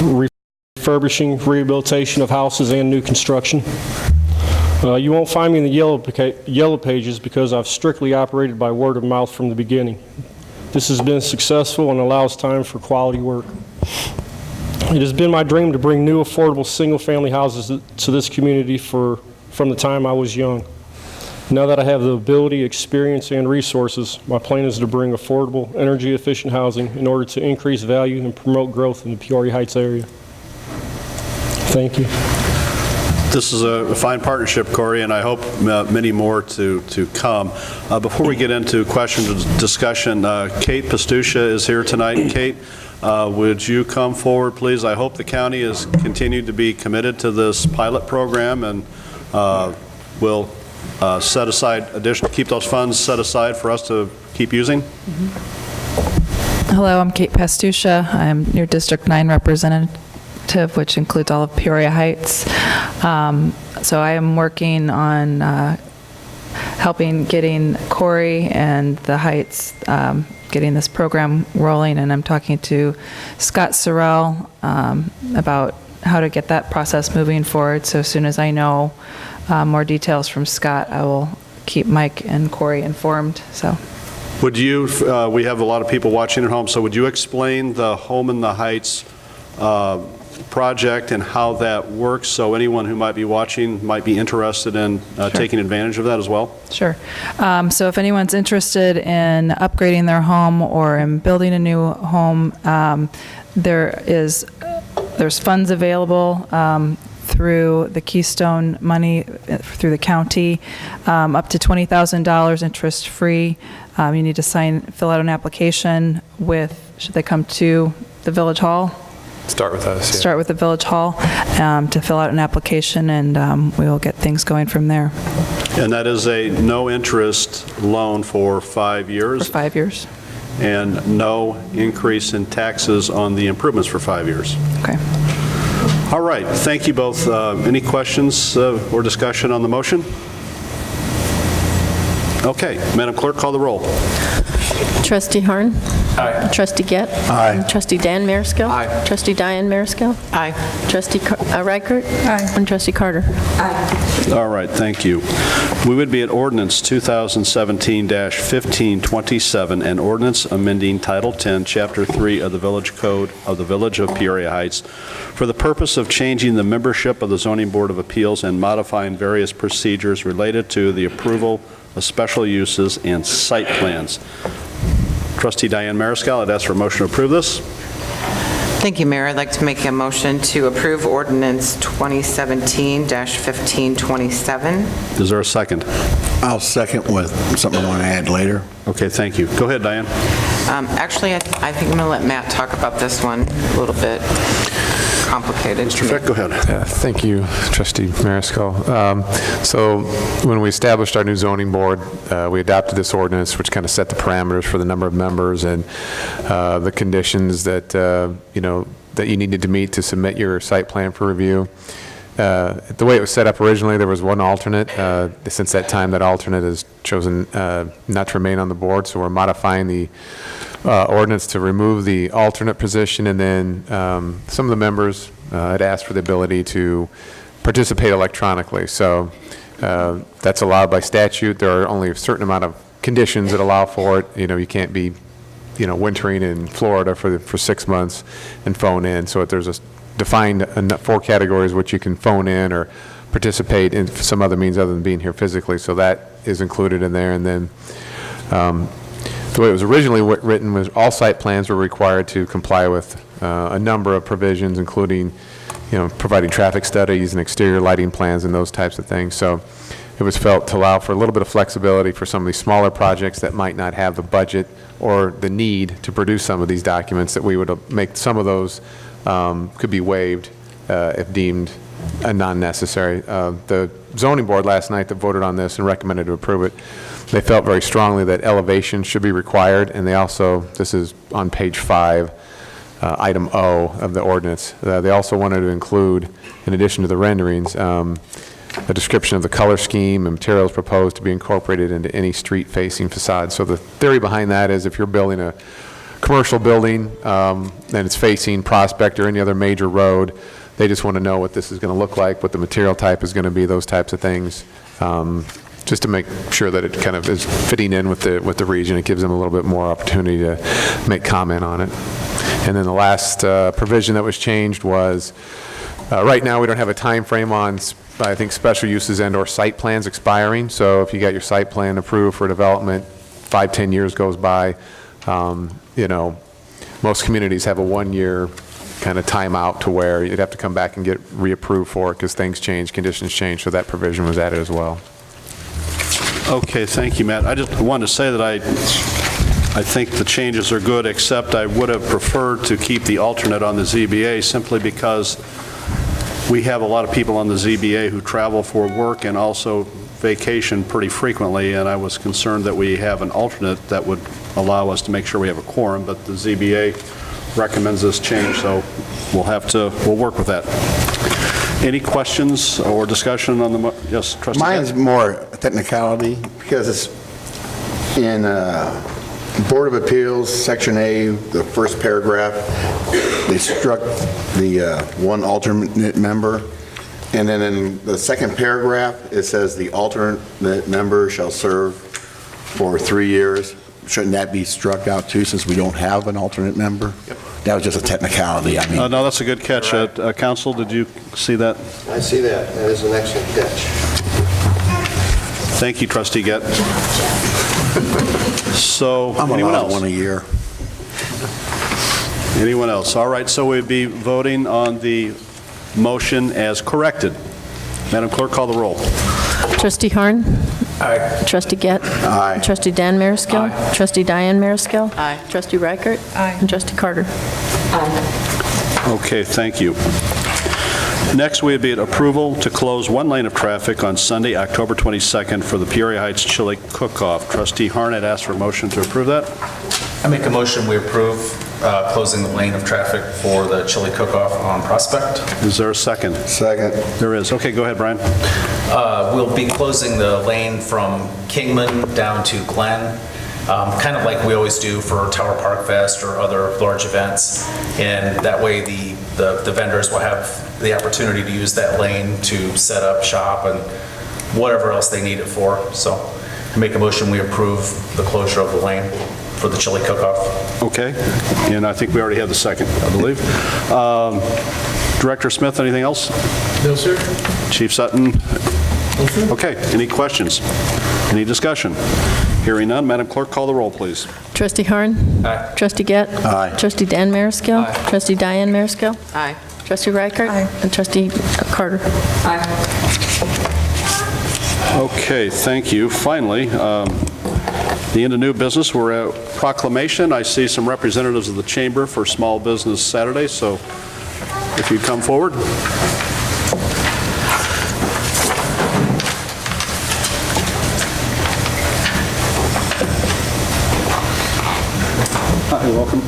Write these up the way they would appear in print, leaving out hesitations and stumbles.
refurbishing, rehabilitation of houses, and new construction. You won't find me in the yellow pages because I've strictly operated by word of mouth from the beginning. This has been successful and allows time for quality work. It has been my dream to bring new, affordable, single-family houses to this community from the time I was young. Now that I have the ability, experience, and resources, my plan is to bring affordable, energy-efficient housing in order to increase value and promote growth in the Peoria Heights area. Thank you. This is a fine partnership, Corey, and I hope many more to come. Before we get into questions and discussion, Kate Pastucha is here tonight. Kate, would you come forward, please? I hope the county has continued to be committed to this pilot program and will set aside keep those funds set aside for us to keep using. Hello, I'm Kate Pastucha. I'm your District 9 representative, which includes all of Peoria Heights. So I am working on helping getting Corey and the Heights getting this program rolling, and I'm talking to Scott Sorrell about how to get that process moving forward. So as soon as I know more details from Scott, I will keep Mike and Corey informed. So, would you? We have a lot of people watching at home. So, would you explain the Home in the Heights project and how that works, so anyone who might be watching might be interested in taking advantage of that as well? Sure. So, if anyone's interested in upgrading their home or in building a new home, there's funds available through the Keystone money through the county, up to $20,000 interest-free. You need to fill out an application should they come to the Village Hall? Start with us. Start with the Village Hall to fill out an application, and we will get things going from there. And that is a no-interest loan for 5 years? For 5 years. And no increase in taxes on the improvements for 5 years? Okay. All right. Thank you both. Any questions or discussion on the motion? Okay. Madam Clerk, call the roll. Trustee Harn? Aye. Trustee Gett? Aye. Trustee Dan Mariscal? Aye. Trustee Diane Mariscal? Aye. Trustee Reichert? Aye. And Trustee Carter? Aye. All right, thank you. We would be at Ordinance 2017-1527, an ordinance amending Title 10, Chapter 3 of the Village Code of the Village of Peoria Heights for the purpose of changing the membership of the Zoning Board of Appeals and modifying various procedures related to the approval of special uses and site plans. Trustee Diane Mariscal, I'd ask for a motion to approve this. Thank you, Mayor. I'd like to make a motion to approve Ordinance 2017-1527. Is there a second? I'll second with something I want to add later. Okay, thank you. Go ahead, Diane. Actually, I think I'm going to let Matt talk about this one a little bit. Complicated. Mr. Fick, go ahead. Thank you, Trustee Mariscal. So when we established our new zoning board, we adopted this ordinance, which kind of set the parameters for the number of members and the conditions that that you needed to meet to submit your site plan for review. The way it was set up originally, there was one alternate. Since that time, that alternate has chosen not to remain on the board, so we're modifying the ordinance to remove the alternate position, and then some of the members had asked for the ability to participate electronically. So that's allowed by statute. There are only a certain amount of conditions that allow for it. You can't be, wintering in Florida for 6 months and phone in. So there's a defined 4 categories which you can phone in or participate in some other means other than being here physically. So that is included in there. And then the way it was originally written was all site plans were required to comply with a number of provisions, including, providing traffic studies and exterior lighting plans and those types of things. So it was felt to allow for a little bit of flexibility for some of these smaller projects that might not have the budget or the need to produce some of these documents, that we would make some of those could be waived if deemed non-necessary. The zoning board last night that voted on this and recommended to approve it, they felt very strongly that elevation should be required, and they also, this is on page 5, item O of the ordinance, they also wanted to include, in addition to the renderings, a description of the color scheme and materials proposed to be incorporated into any street-facing facade. So the theory behind that is if you're building a commercial building, and it's facing Prospect or any other major road. They just want to know what this is going to look like, what the material type is going to be, those types of things, just to make sure that it kind of is fitting in with the region. It gives them a little bit more opportunity to make comment on it. And then the last provision that was changed was, right now we don't have a time frame on, I think, special uses and/or site plans expiring. So if you got your site plan approved for development, 5-10 years goes by, most communities have a 1-year kind of timeout to where you'd have to come back and get reapproved for it because things change, conditions change, so that provision was added as well. Okay, thank you, Matt. I just wanted to say that I think the changes are good, except I would have preferred to keep the alternate on the ZBA simply because we have a lot of people on the ZBA who travel for work and also vacation pretty frequently, and I was concerned that we have an alternate that would allow us to make sure we have a quorum, but the ZBA recommends this change, so we'll work with that. Any questions or discussion on the, yes, Trustee? Mine's more technicality because it's in Board of Appeals, Section A, the first paragraph. They struck the one alternate member. And then in the second paragraph, it says the alternate member shall serve for 3 years. Shouldn't that be struck out too, since we don't have an alternate member? Yep. That was just a technicality, I mean. No, that's a good catch. Counsel, did you see that? I see that. That is an excellent catch. Thank you, Trustee Gett. So, I'm anyone allowed else? one a year. Anyone else? All right, so we'd be voting on the motion as corrected. Madam Clerk, call the roll. Trustee Harn? Aye. Trustee Gett? Aye. Trustee Dan Marisko? Aye. Trustee Diane Marisko? Aye. Trustee Reichert? Aye. And Trustee Carter? Okay, thank you. Next, we would be at approval to close one lane of traffic on Sunday, October 22nd for the Peoria Heights Chili Cook-Off. Trustee Harn had asked for a motion to approve that. I make a motion we approve closing the lane of traffic for the chili cook-off on Prospect. Is there a second? Second. There is. Okay, go ahead, Brian. We'll be closing the lane from Kingman down to Glen, kind of like we always do for Tower Park Fest or other large events. And that way the vendors will have the opportunity to use that lane to set up shop and whatever else they need it for. So I make a motion we approve the closure of the lane for the chili cook-off. Okay, and I think we already have the second, I believe. Director Smith, anything else? No, sir. Chief Sutton? No, sir. Okay, any questions? Any discussion? Hearing none, Madam Clerk, call the roll, please. Trustee Harn? Aye. Trustee Gett? Aye. Trustee Dan Marisko? Aye. Trustee Diane Marisko? Aye. Trustee Reichert? Aye. And Trustee Carter? Okay, thank you. Finally, the end of new business, we're at proclamation. I see some representatives of the Chamber for Small Business Saturday, so if you come forward. Hi, welcome.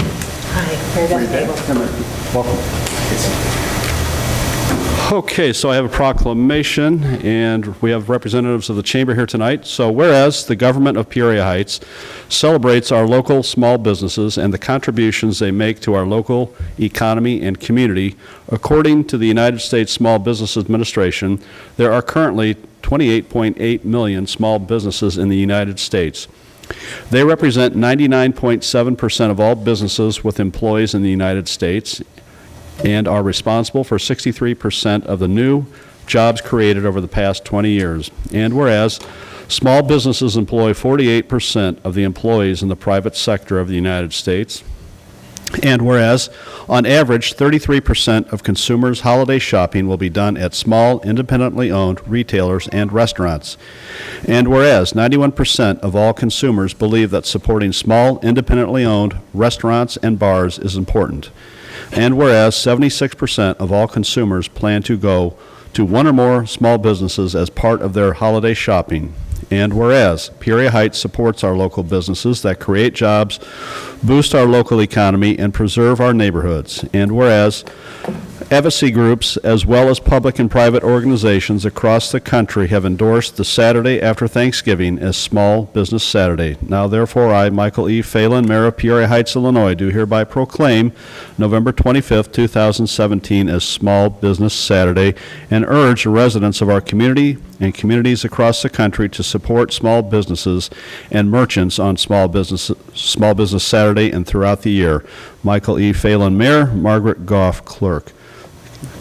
Okay, so I have a proclamation, and we have representatives of the Chamber here tonight. So whereas the government of Peoria Heights celebrates our local small businesses and the contributions they make to our local economy and community, according to the United States Small Business Administration, there are currently 28.8 million small businesses in the United States. They represent 99.7% of all businesses with employees in the United States and are responsible for 63% of the new jobs created over the past 20 years. And whereas small businesses employ 48% of the employees in the private sector of the United States, and whereas, on average, 33% of consumers' holiday shopping will be done at small, independently owned retailers and restaurants. And whereas, 91% of all consumers believe that supporting small, independently owned restaurants and bars is important. And whereas, 76% of all consumers plan to go to one or more small businesses as part of their holiday shopping. And whereas, Peoria Heights supports our local businesses that create jobs, boost our local economy, and preserve our neighborhoods. And whereas, advocacy groups, as well as public and private organizations across the country have endorsed the Saturday after Thanksgiving as Small Business Saturday. Now therefore, I, Michael E. Phelan, Mayor of Peoria Heights, Illinois, do hereby proclaim November 25th, 2017 as Small Business Saturday and urge the residents of our community and communities across the country to support small businesses and merchants on Small Business Saturday and throughout the year. Michael E. Phelan, Mayor, Margaret Goff, Clerk.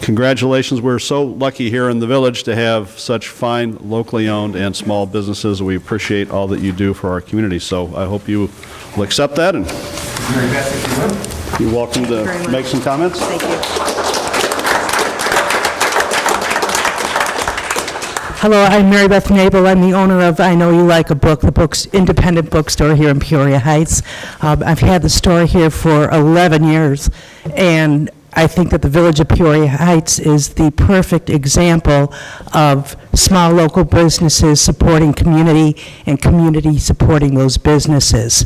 Congratulations. We're so lucky here in the village to have such fine locally owned and small businesses. We appreciate all that you do for our community. So I hope you will accept that. And you're welcome to make some comments. Thank you. Hello, I'm Mary Beth Nabel. I'm the owner of I Know You Like a Book, the book's independent bookstore here in Peoria Heights. I've had the store here for 11 years, and I think that the Village of Peoria Heights is the perfect example of small local businesses supporting community and community supporting those businesses.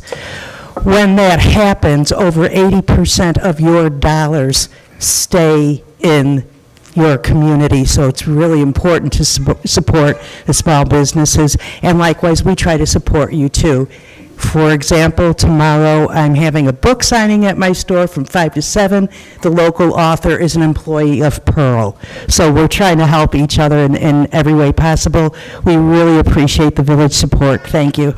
When that happens, over 80% of your dollars stay in your community, so it's really important to support the small businesses, and likewise, we try to support you too. For example, tomorrow I'm having a book signing at my store from 5 to 7. The local author is an employee of Pearl, so we're trying to help each other in every way possible. We really appreciate the village support. Thank you.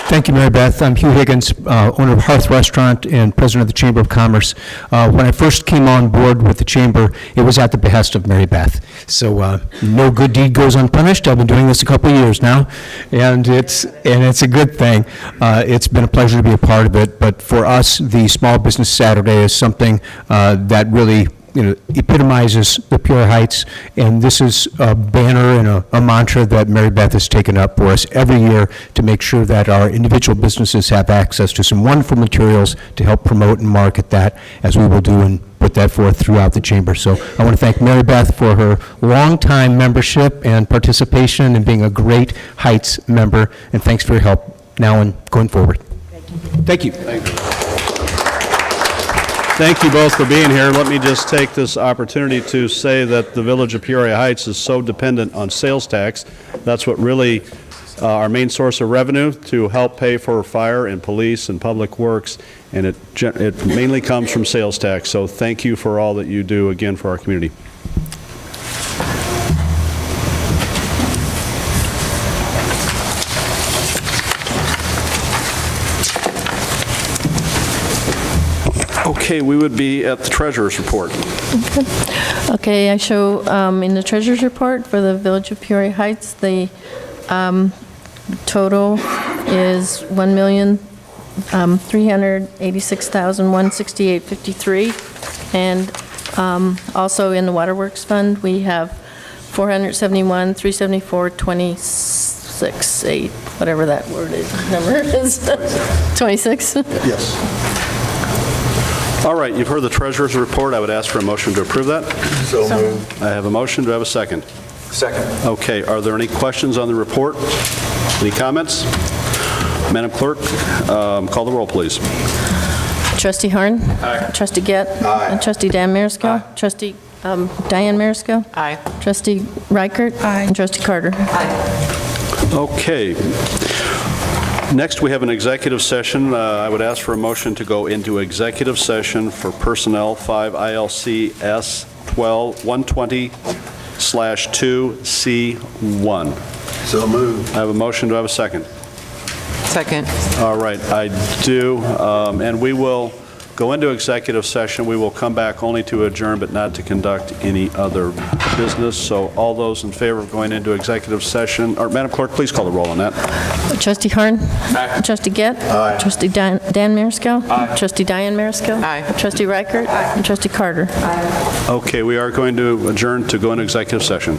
Thank you, Mary Beth. I'm Hugh Higgins, owner of Hearth Restaurant and president of the Chamber of Commerce. When I first came on board with the Chamber, it was at the behest of Mary Beth. So no good deed goes unpunished. I've been doing this a couple of years now, and it's a good thing. It's been a pleasure to be a part of it, but for us, the Small Business Saturday is something that really epitomizes the Peoria Heights, and this is a banner and a mantra that Mary Beth has taken up for us every year to make sure that our individual businesses have access to some wonderful materials to help promote and market that, as we will do and put that forth throughout the Chamber. So I want to thank Mary Beth for her longtime membership and participation and being a great Heights member, and thanks for your help now and going forward. Thank you. Thank you. Thank you both for being here. Let me just take this opportunity to say that the Village of Peoria Heights is so dependent on sales tax. That's what really our main source of revenue to help pay for fire and police and public works, and it mainly comes from sales tax. So thank you for all that you do again for our community. Okay, we would be at the treasurer's report. Okay, I show in the treasurer's report for the Village of Peoria Heights, the total is $1,386,168.53, and also in the Waterworks Fund, we have $471,374.26.8, whatever that number is. 26? Yes. All right, you've heard the treasurer's report. I would ask for a motion to approve that. So moved. I have a motion. Do I have a second? Second. Okay, are there any questions on the report? Any comments? Madam Clerk, call the roll, please. Trustee Harn? Aye. Trustee Gett? Aye. And Trustee Dan Marisco? Aye. Trustee Diane Marisco? Aye. Trustee Reichert? Aye. And Trustee Carter? Okay. Next, we have an executive session. I would ask for a motion to go into executive session for personnel 5 ILCS 120/2C1. So moved. I have a motion. Do I have a second? Second. All right, I do. And we will go into executive session. We will come back only to adjourn, but not to conduct any other business. So all those in favor of going into executive session, or Madam Clerk, please call the roll on that. Trustee Harn? Aye. Trustee Gett? Aye. Trustee Dan Marisco? Aye. Trustee Diane Marisco? Aye. Trustee Reichert? And Trustee Carter? Okay, we are going to adjourn to go into executive session.